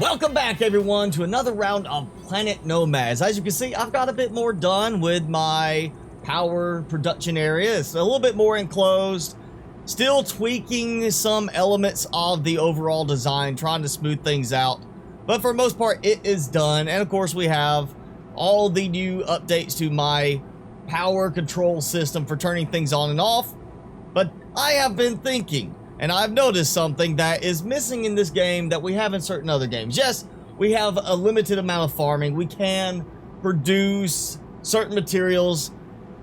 Welcome back, everyone, to another round of Planet Nomads. As you can see, I've got a bit more done with my power production area. It's a little bit more enclosed. Still tweaking some elements of the overall design, trying to smooth things out. But for the most part, it is done. And of course, we have all the new updates to my power control system for turning things on and off. But I have been thinking, and I've noticed something that is missing in this game that we have in certain other games. Yes, we have a limited amount of farming. We can produce certain materials,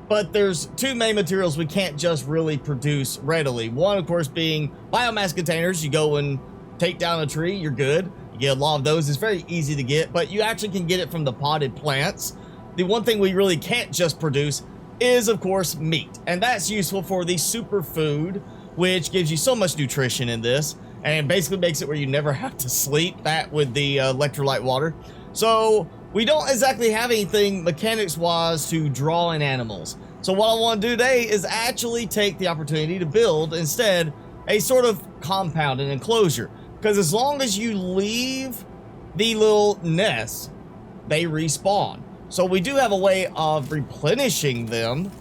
but there's two main materials we can't just really produce readily. One, of course, being biomass containers. You go and take down a tree, you're good. You get a lot of those. It's very easy to get, but you actually can get it from the potted plants. The one thing we really can't just produce is, of course, meat. And that's useful for the superfood, which gives you so much nutrition in this, and basically makes it where you never have to sleep, that with the electrolyte water. So we don't exactly have anything mechanics-wise to draw in animals. So what I want to do today is actually take the opportunity to build, instead, a sort of compound, an enclosure. Because as long as you leave the little nest, they respawn. So we do have a way of replenishing them.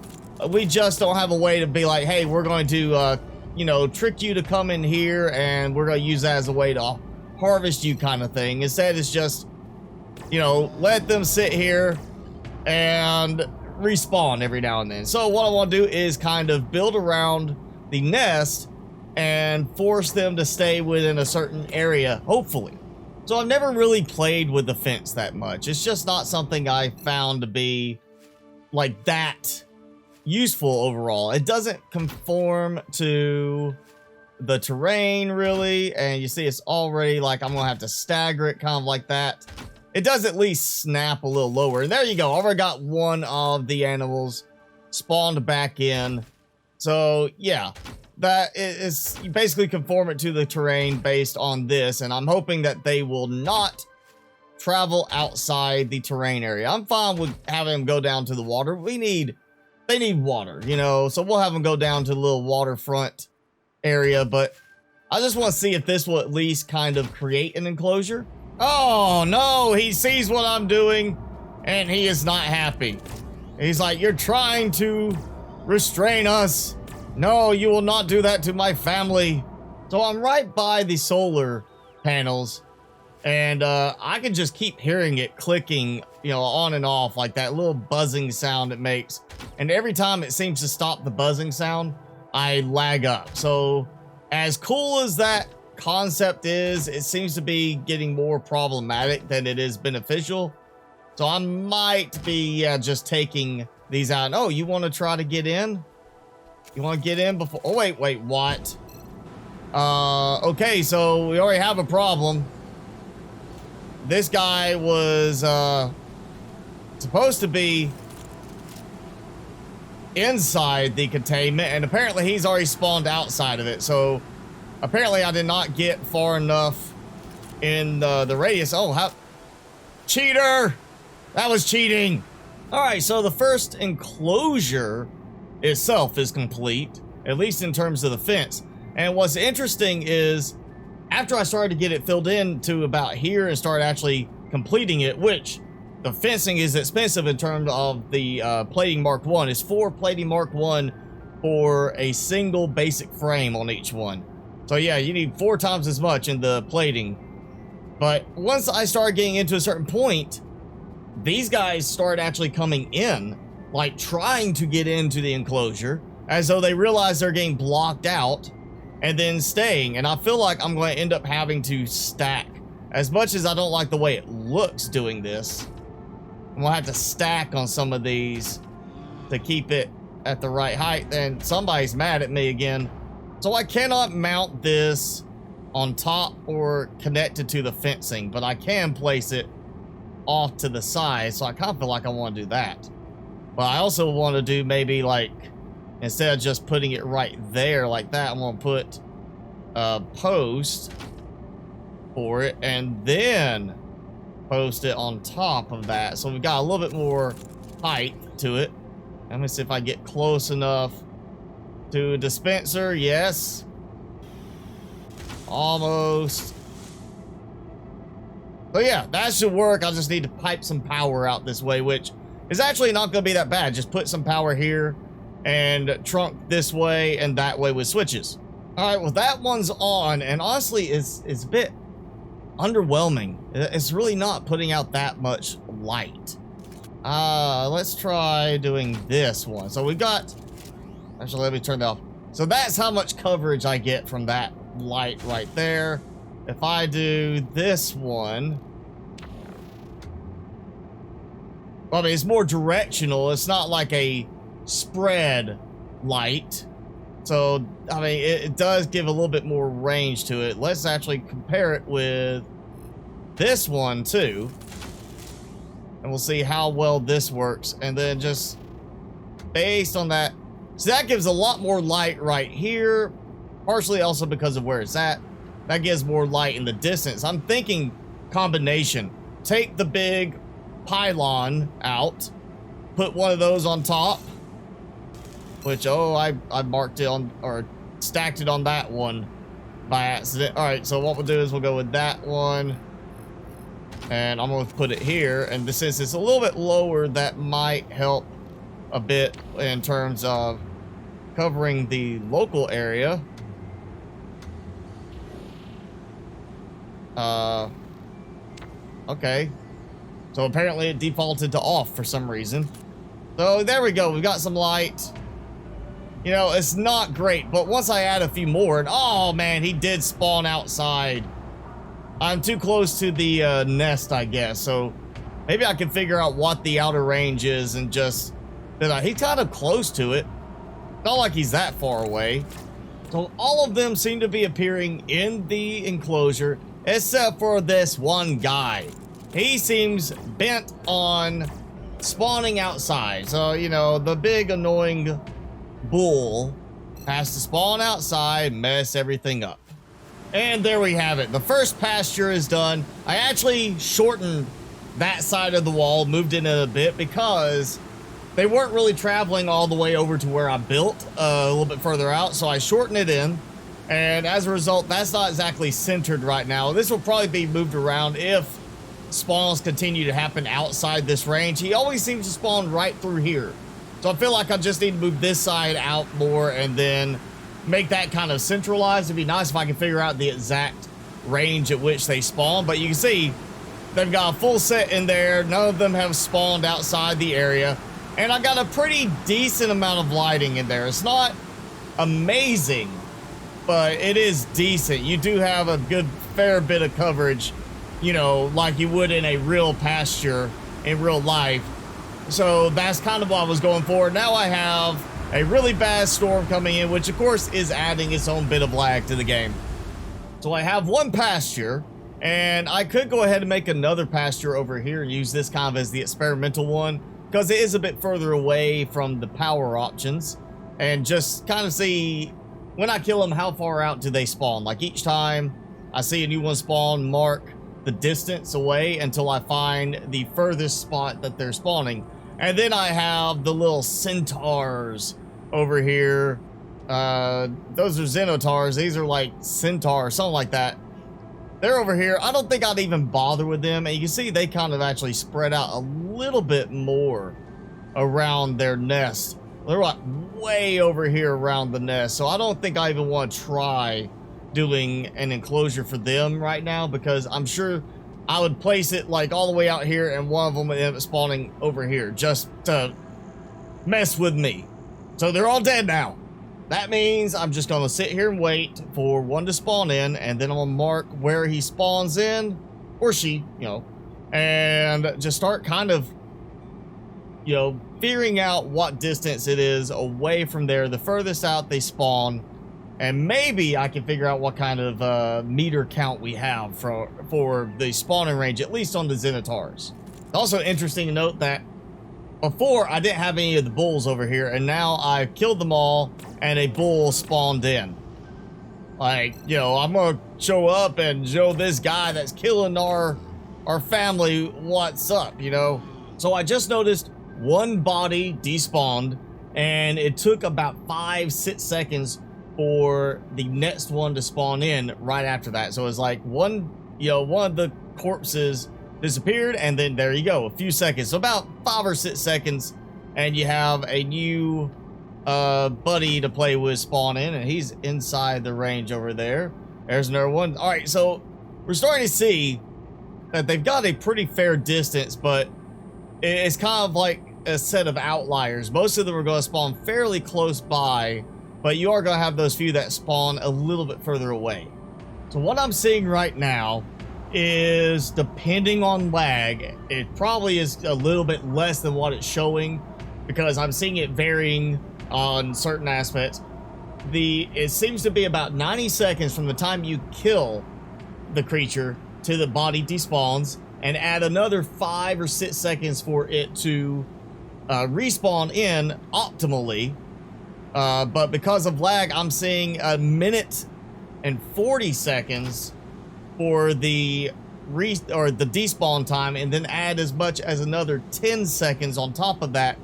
We just don't have a way to be like, hey, we're going to you know, trick you to come in here and we're going to use that as a way to harvest you, kind of thing. Instead, it's just, you know, let them sit here and respawn every now and then. So what I want to do is kind of build around the nest and force them to stay within a certain area, hopefully. So I've never really played with the fence that much. It's just not something I found to be like that useful overall. It doesn't conform to the terrain really, and you see it's already like I'm gonna have to stagger it kind of like that. It does at least snap a little lower, and there you go. I already got one of the animals spawned back in. So yeah, that is, you basically conform it to the terrain based on this, and I'm hoping that they will not travel outside the terrain area. I'm fine with having them go down to the water. They need water, you know, so we'll have them go down to the little waterfront area, but I just want to see if this will at least kind of create an enclosure. Oh, no, he sees what I'm doing, and he is not happy. He's like, you're trying to restrain us. No, you will not do that to my family. So I'm right by the solar panels, and I can just keep hearing it clicking, you know, on and off, like that little buzzing sound it makes. And every time it seems to stop the buzzing sound, I lag up. So as cool as that concept is, it seems to be getting more problematic than it is beneficial. So I might be just taking these out. Oh, you want to try to get in? You want to get in before? Oh, wait, what? Okay, so we already have a problem. This guy was supposed to be inside the containment, and apparently he's already spawned outside of it. So apparently I did not get far enough in the radius. Oh, how cheater! That was cheating. All right, so the first enclosure itself is complete, at least in terms of the fence. And what's interesting is, after I started to get it filled in to about here and started actually completing it, which the fencing is expensive in terms of the plating Mark 1. It's 4 plating Mark 1 for a single basic frame on each one. So yeah, you need 4 times as much in the plating. But once I started getting into a certain point, these guys started actually coming in, like trying to get into the enclosure, as though they realize they're getting blocked out, and then staying. And I feel like I'm going to end up having to stack. As much as I don't like the way it looks doing this, I'm going to have to stack on some of these to keep it at the right height. And somebody's mad at me again. So I cannot mount this on top or connected to the fencing, but I can place it off to the side. So I kind of feel like I want to do that. But I also want to do maybe like, instead of just putting it right there like that, I'm going to put a post for it and then post it on top of that. So we've got a little bit more height to it. Let me see if I get close enough to a dispenser. Yes. Almost. So yeah, that should work. I just need to pipe some power out this way, which is actually not going to be that bad. Just put some power here and trunk this way and that way with switches. All right, well, that one's on, and honestly, it's a bit underwhelming. It's really not putting out that much light. Let's try doing this one. So we got, actually, let me turn that off. So that's how much coverage I get from that light right there. If I do this one, well, I mean, it's more directional. It's not like a spread light. So, I mean, it does give a little bit more range to it. Let's actually compare it with this one, too. And we'll see how well this works. And then just based on that. So that gives a lot more light right here. Partially also because of where it's at. That gives more light in the distance. I'm thinking combination. Take the big pylon out. Put one of those on top. Which, oh, I marked it on, or stacked it on that one by accident. All right, so what we'll do is we'll go with that one. And I'm going to put it here. And since it's a little bit lower, that might help a bit in terms of covering the local area. Okay. So apparently it defaulted to off for some reason. So there we go. We've got some light. You know, it's not great, but once I add a few more, and oh man, he did spawn outside. I'm too close to the nest, I guess. So maybe I can figure out what the outer range is and just, he's kind of close to it. Not like he's that far away. So all of them seem to be appearing in the enclosure, except for this one guy. He seems bent on spawning outside. So, you know, the big annoying bull has to spawn outside, mess everything up. And there we have it. The first pasture is done. I actually shortened that side of the wall, moved it in a bit because they weren't really traveling all the way over to where I built a little bit further out. So I shortened it in. And as a result, that's not exactly centered right now. This will probably be moved around if spawns continue to happen outside this range. He always seems to spawn right through here. So I feel like I just need to move this side out more and then make that kind of centralized. It'd be nice if I could figure out the exact range at which they spawn. But you can see they've got a full set in there. None of them have spawned outside the area. And I got a pretty decent amount of lighting in there. It's not amazing, but it is decent. You do have a good fair bit of coverage, you know, like you would in a real pasture in real life. So that's kind of what I was going for. Now I have a really bad storm coming in, which of course is adding its own bit of lag to the game. So I have one pasture, and I could go ahead and make another pasture over here and use this kind of as the experimental one, because it is a bit further away from the power options, and just kind of see when I kill them, how far out do they spawn? Like each time I see a new one spawn, mark the distance away until I find the furthest spot that they're spawning. And then I have the little centaurs over here. Those are XENOTAURS. These are like centaurs, something like that. They're over here. I don't think I'd even bother with them. And you can see they kind of actually spread out a little bit more around their nest. They're like way over here around the nest. So I don't think I even want to try doing an enclosure for them right now, because I'm sure I would place it like all the way out here and one of them would end up spawning over here just to mess with me. So they're all dead now. That means I'm just gonna sit here and wait for one to spawn in, and then I'm gonna mark where he spawns in, or she, you know, and just start kind of, you know, figuring out what distance it is away from there, the furthest out they spawn. And maybe I can figure out what kind of meter count we have for the spawning range, at least on the XENOTAURS. Also interesting to note that before I didn't have any of the bulls over here, and now I've killed them all and a bull spawned in. Like, you know, I'm gonna show up and show this guy that's killing our family what's up, you know. So I just noticed one body despawned, and it took about 5-6 seconds for the next one to spawn in right after that. So it's like one of the corpses disappeared, and then there you go, a few seconds, so about 5 or 6 seconds, and you have a new buddy to play with spawn in, and he's inside the range over there. There's another one. All right, so we're starting to see that they've got a pretty fair distance, but it's kind of like a set of outliers. Most of them are going to spawn fairly close by, but you are going to have those few that spawn a little bit further away. So what I'm seeing right now is, depending on lag, it probably is a little bit less than what it's showing, because I'm seeing it varying on certain aspects. It seems to be about 90 seconds from the time you kill the creature to the body despawns, and add another 5 or 6 seconds for it to respawn in optimally. But because of lag, I'm seeing 1 minute and 40 seconds for the despawn time, and then add as much as another 10 seconds on top of that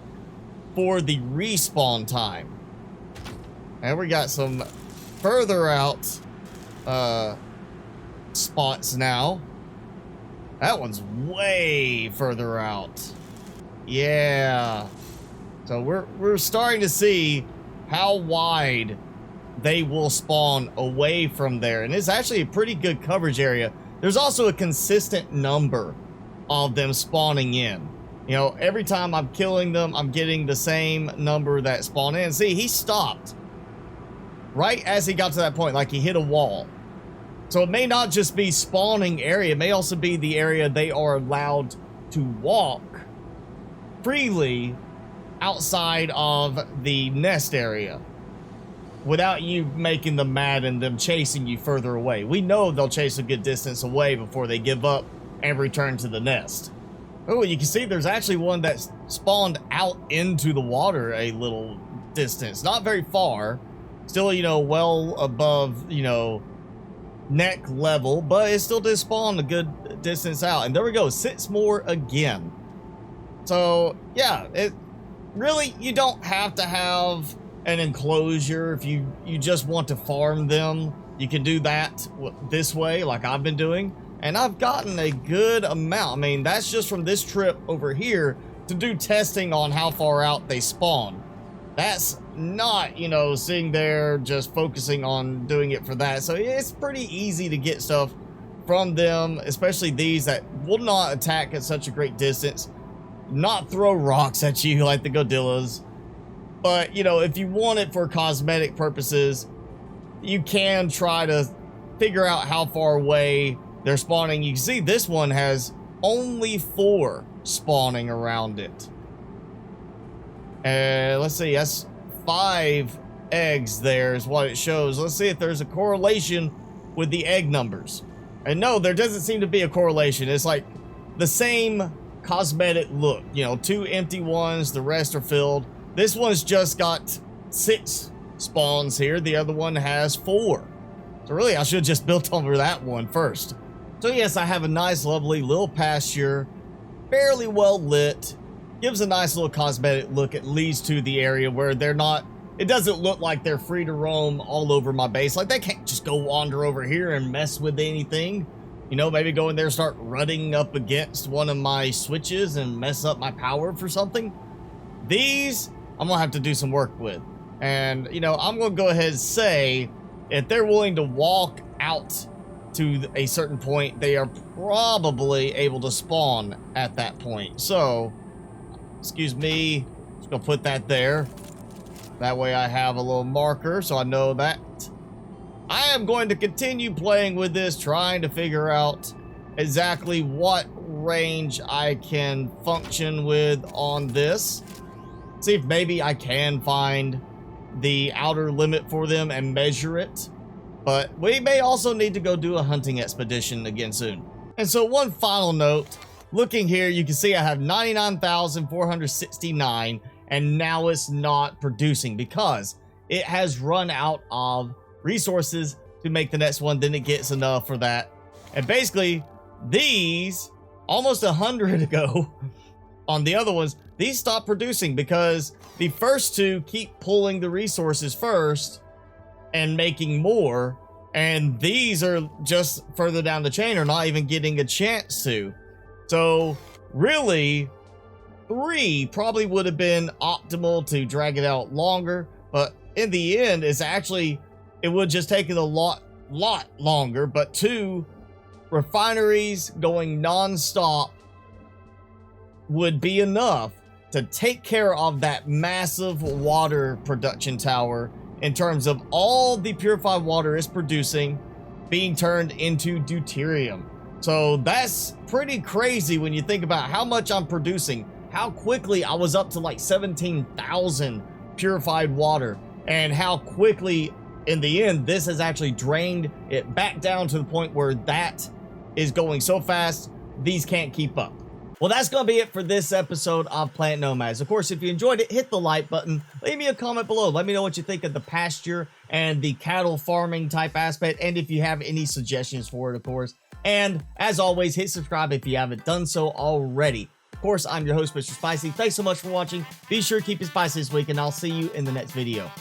for the respawn time. And we got some further out spots now. That one's way further out. Yeah. So we're starting to see how wide they will spawn away from there. And it's actually a pretty good coverage area. There's also a consistent number of them spawning in. You know, every time I'm killing them, I'm getting the same number that spawn in. See, he stopped right as he got to that point, like he hit a wall. So it may not just be spawning area, it may also be the area they are allowed to walk freely outside of the nest area without you making them mad and them chasing you further away. We know they'll chase a good distance away before they give up and return to the nest. Oh, you can see there's actually one that's spawned out into the water a little distance. Not very far. Still, you know, well above, you know, neck level, but it still did spawn a good distance out. And there we go, 6 more again. So, yeah, it really, you don't have to have an enclosure if you just want to farm them. You can do that this way, like I've been doing. And I've gotten a good amount. I mean, that's just from this trip over here to do testing on how far out they spawn. That's not, you know, sitting there just focusing on doing it for that. So it's pretty easy to get stuff from them, especially these that will not attack at such a great distance, not throw rocks at you like the Godillas. But, you know, if you want it for cosmetic purposes, you can try to figure out how far away they're spawning. You can see this one has only 4 spawning around it. Let's see, that's 5 eggs there is what it shows. Let's see if there's a correlation with the egg numbers. And no, there doesn't seem to be a correlation. It's like the same cosmetic look. You know, 2 empty ones, the rest are filled. This one's just got 6 spawns here. The other one has 4. So really, I should have just built over that one first. So yes, I have a nice, lovely little pasture, fairly well lit. Gives a nice little cosmetic look, at least to the area where they're not, it doesn't look like they're free to roam all over my base. Like, they can't just go wander over here and mess with anything. You know, maybe go in there and start running up against one of my switches and mess up my power for something. These, I'm gonna have to do some work with. And, you know, I'm gonna go ahead and say, if they're willing to walk out to a certain point, they are probably able to spawn at that point. So, excuse me, just gonna put that there. That way I have a little marker so I know that. I am going to continue playing with this, trying to figure out exactly what range I can function with on this. See if maybe I can find the outer limit for them and measure it. But we may also need to go do a hunting expedition again soon. And so one final note, looking here, you can see I have 99,469, and now it's not producing because it has run out of resources to make the next one. Then it gets enough for that. And basically, these, almost 100 ago, on the other ones, these stopped producing because the first 2 keep pulling the resources first and making more, and these are just further down the chain, are not even getting a chance to. So really, 3 probably would have been optimal to drag it out longer, but in the end, it would just take it a lot longer. But 2 refineries going non-stop would be enough to take care of that massive water production tower in terms of all the purified water is producing being turned into deuterium. So that's pretty crazy when you think about how much I'm producing, how quickly I was up to like 17,000 purified water, and how quickly in the end this has actually drained it back down to the point where that is going so fast these can't keep up. Well, that's going to be it for this episode of Planet Nomads. Of course, if you enjoyed it, hit the like button. Leave me a comment below. Let me know what you think of the pasture and the cattle farming type aspect, and if you have any suggestions for it, of course. And as always, hit subscribe if you haven't done so already. Of course, I'm your host, Mr. Spicy. Thanks so much for watching. Be sure to keep it spicy this week, and I'll see you in the next video.